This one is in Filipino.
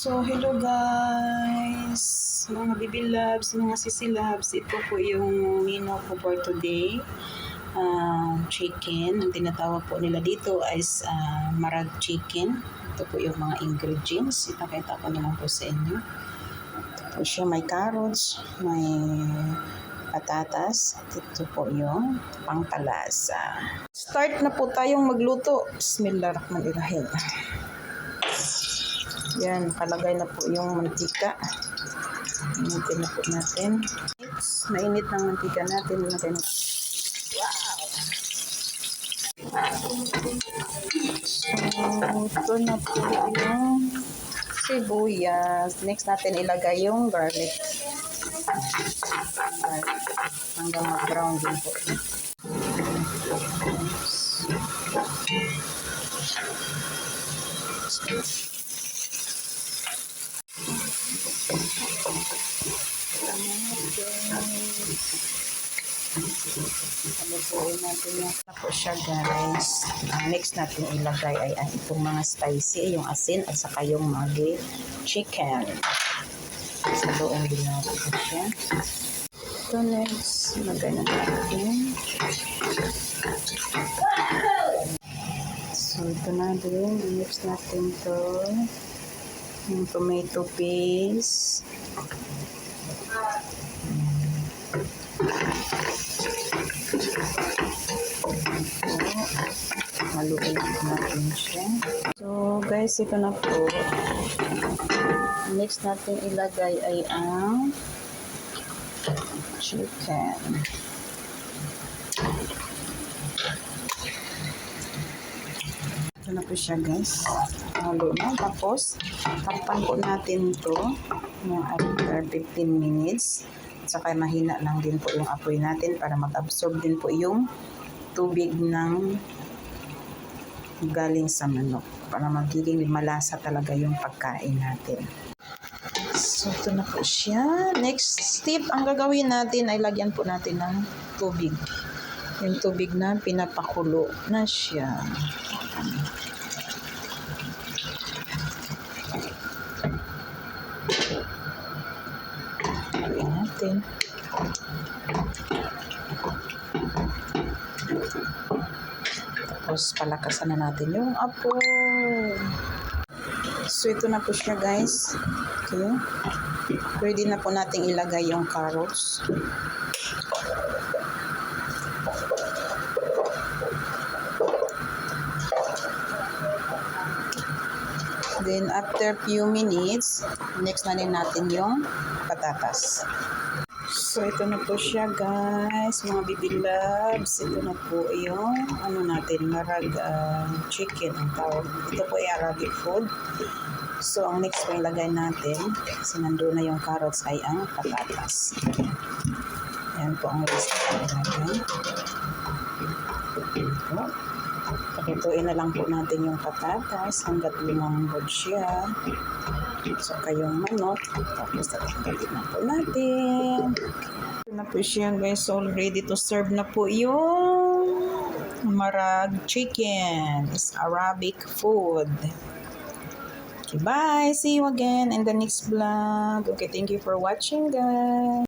So, hello guys, mga baby loves, mga sisi loves. Ito po yung menu ko for today. Chicken, ang tinatawag po nila dito is marag chicken. Ito po yung mga ingredients. Ipakita ko naman po sa inyo. Ito po siya, may carrots, may patatas. Ito po yung pangpalasa. Start na po tayong magluto. Bismillahirrahmanirrahim. Yan, nakalagay na po yung mantika. Initin na po natin. Mainit ng mantika natin. Wow! So, ito na po yung sibuyas. Next natin ilagay yung garlic. Hanggang mag-brown din po. Haluin natin yan. Tapos siya guys. Next natin ilagay ay itong mga spicy, yung asin at saka yung magi chicken. Saluin din natin siya. So next, ilagay na natin. So ito na din. Next natin to yung tomato paste. Haluin natin siya. So guys, ito na po. Next natin ilagay ay ang chicken. Ito na po siya guys. Halo na. Tapos, takpan po natin ito after 15 minutes. At saka mahina lang din po yung apoy natin para mag-absorb din po yung tubig ng galing sa manok. Para magiging malasa talaga yung pagkain natin. So, ito na po siya. Next step, ang gagawin natin ay lagyan po natin ng tubig. Yung tubig na pinapakulo na siya. Lagyan natin. Tapos palakasan na natin yung apoy. So ito na po siya guys. Okay. Pwede na po nating ilagay yung carrots. Then after few minutes, next na din natin yung patatas. So ito na po siya guys, mga baby loves. Ito na po yung natin, marag chicken ang tawag. Ito po ay Arabic food. So ang next po ilagay natin, kasi nandun na yung carrots, ay ang patatas. Ayan po ang recipe natin. Pakituin na lang po natin yung patatas hanggat lumambot siya. Saka yung manok. Tapos tatanggalin na po natin. Ito na po siya guys. All ready to serve na po yung marag chicken. It's Arabic food. Okay, bye. See you again in the next vlog. Okay, thank you for watching guys.